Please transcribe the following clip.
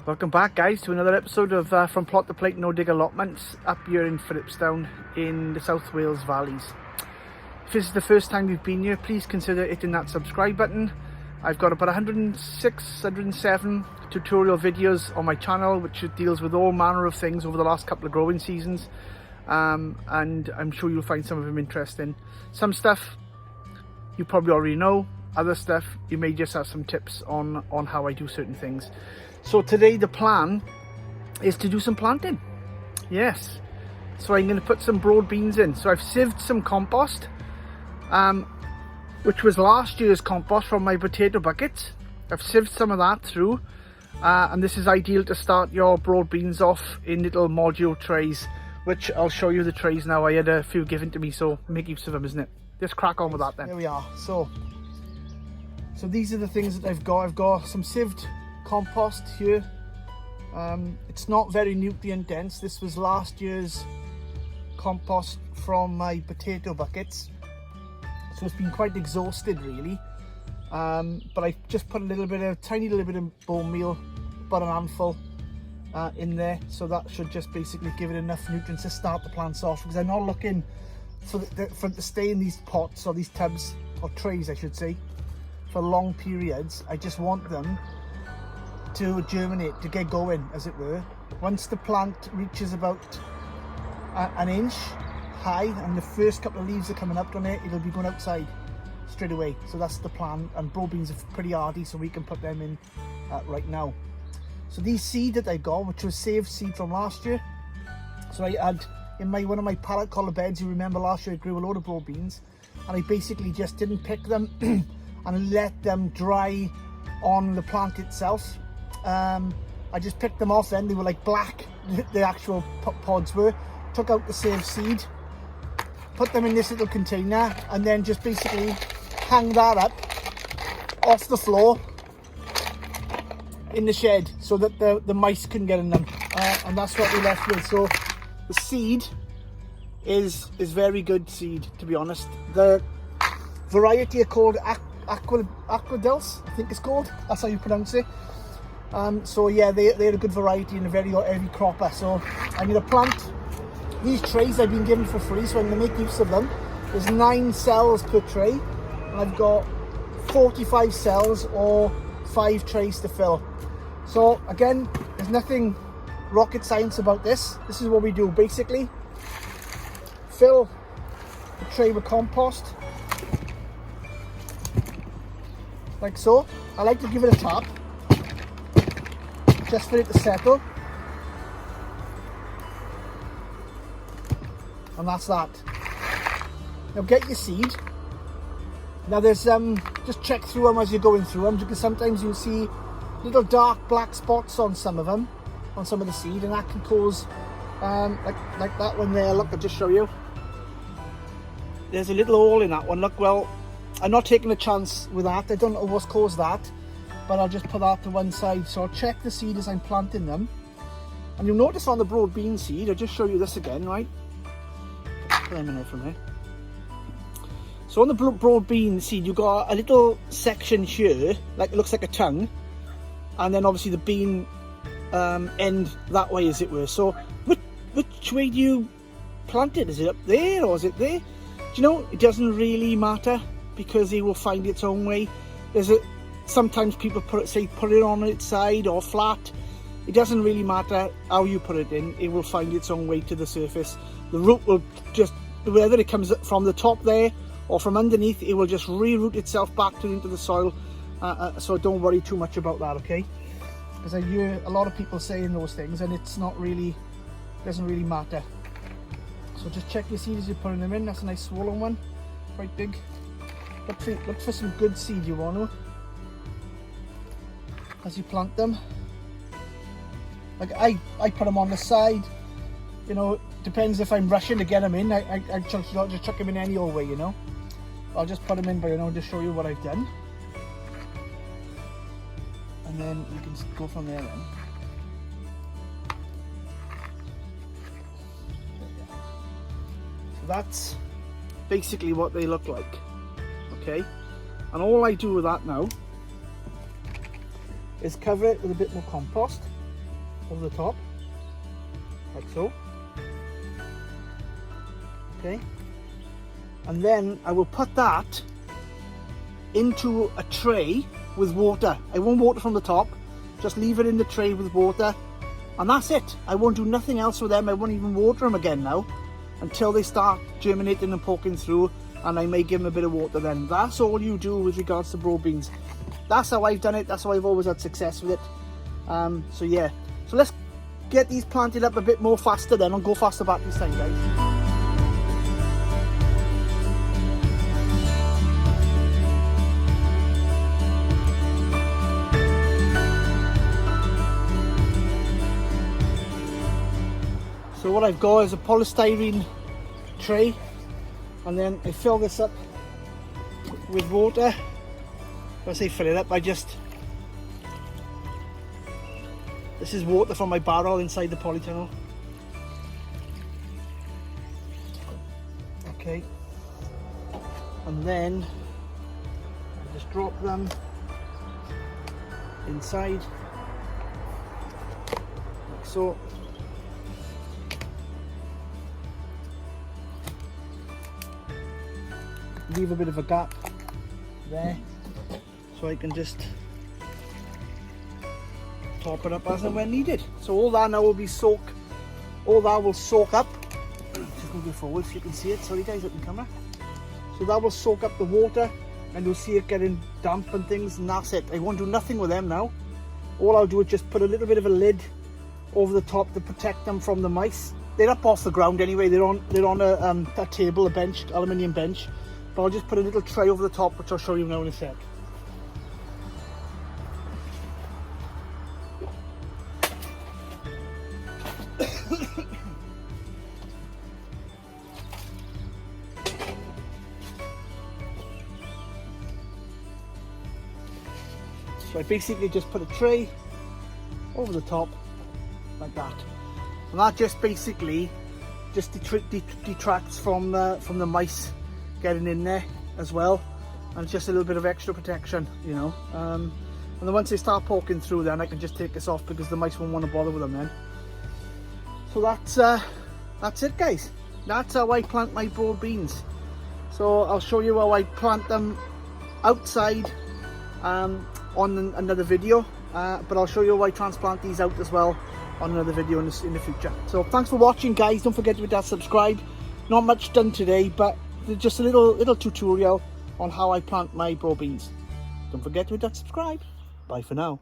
Welcome back, guys, to another episode of From Plot to Plate No Dig Allotments up here in Phillipstown in the South Wales Valleys. If this is the first time you've been here, please consider hitting that subscribe button. I've got about 106, 107 tutorial videos on my channel which deals with all manner of things over the last couple of growing seasons, and I'm sure you'll find some of them interesting. Some stuff you probably already know, other stuff you may just have some tips on how I do certain things. So today the plan is to do some planting. Yes, so I'm going to put some broad beans in. So I've sieved some compost, which was last year's compost from my potato buckets. I've sieved some of that through, and this is ideal to start your broad beans off in little module trays, which I'll show you the trays now. I had a few given to me, so make use of them, isn't it? Just crack on with that then. There we are. So these are the things that I've got. I've got some sieved compost here. It's not very nutrient dense. This was last year's compost from my potato buckets, so it's been quite exhausted really, but I just put tiny little bit of bone meal, about an handful in there, so that should just basically give it enough nutrients to start the plants off, because I'm not looking for them to stay in these pots or these tubs or trays I should say for long periods. I just want them to germinate, to get going as it were. Once the plant reaches about an inch high and the first couple of leaves are coming up on it, it'll be going outside straight away. So that's the plan, and broad beans are pretty hardy, so we can put them in right now. So these seed that I got, which was saved seed from last year, so I had in one of my pallet collar beds, you remember last year I grew a load of broad beans, and I basically just didn't pick them and let them dry on the plant itself. I just picked them off then, they were like black, the actual pods were. Took out the saved seed, put them in this little container, and then just basically hang that up off the floor in the shed so that the mice couldn't get in them, and that's what we left with. So the seed is very good seed, to be honest. The variety are called Aquadels, I think it's called, that's how you pronounce it. So yeah, they're a good variety and a very heavy cropper. So I'm going to plant these trays. I've been given for free, so I'm going to make use of them. There's 9 cells per tray, and I've got 45 cells or 5 trays to fill. So again, there's nothing rocket science about this. This is what we do basically. Fill the tray with compost like so. I like to give it a tap just for it to settle, and that's that. Now get your seed. Now there's just check through them as you're going through them, because sometimes you'll see little dark black spots on some of them, on some of the seed, and that can cause like that one there. Look, I'll just show you. There's a little hole in that one. Look, well, I'm not taking a chance with that. I don't know what's caused that, but I'll just put that to one side. So I'll check the seed as I'm planting them, and you'll notice on the broad bean seed, I'll just show you this again, right? Put them in there from here. So on the broad bean seed, you've got a little section here, like it looks like a tongue, and then obviously the bean end that way, as it were. So which way do you plant it? Is it up there or is it there? Do you know, it doesn't really matter, because it will find its own way. Sometimes people put it on its side or flat. It doesn't really matter how you put it in, it will find its own way to the surface. The root will just, whether it comes from the top there or from underneath, it will just reroot itself back into the soil. So don't worry too much about that, okay? Because I hear a lot of people saying those things, and it's not really, doesn't really matter. So just check your seed as you're putting them in. That's a nice swollen one, quite big. Look for some good seed, you want to, as you plant them. Like I put them on the side, you know, depends if I'm rushing to get them in. I just chuck them in any old way, you know. I'll just put them in, but you know, just show you what I've done, and then you can go from there then. So that's basically what they look like, okay? And all I do with that now is cover it with a bit more compost. over the top, like so. Okay, and then I will put that into a tray with water. I won't water from the top, just leave it in the tray with water, and that's it. I won't do nothing else with them. I won't even water them again now until they start germinating and poking through, and I may give them a bit of water then. That's all you do with regards to broad beans. That's how I've done it. That's how I've always had success with it. So yeah, so let's get these planted up a bit more faster then. I'll go faster back this time, guys. So what I've got is a polystyrene tray, and then I fill this up with water. When I say fill it up, this is water from my barrel inside the polytunnel. Okay, and then I just drop them inside like so. Leave a bit of a gap there so I can just top it up as and when needed. So all that now will be all that will soak up. Just move it forward so you can see it. Sorry guys, looking camera. So that will soak up the water, and you'll see it getting damp and things, and that's it. I won't do nothing with them now. All I'll do is just put a little bit of a lid over the top to protect them from the mice. They're up off the ground anyway. They're on a table, a bench, aluminium bench. But I'll just put a little tray over the top, which I'll show you now in a sec. So I basically just put a tray over the top like that, and that just basically detracts from the mice getting in there as well, and it's just a little bit of extra protection, you know. And then once they start poking through, then I can just take this off because the mice won't want to bother with them then. So that's it, guys. That's how I plant my broad beans. So I'll show you how I plant them outside on another video, but I'll show you how I transplant these out as well on another video in the future. So thanks for watching, guys. Don't forget to hit that subscribe. Not much done today, but just a little tutorial on how I plant my broad beans. Don't forget to hit that subscribe. Bye for now.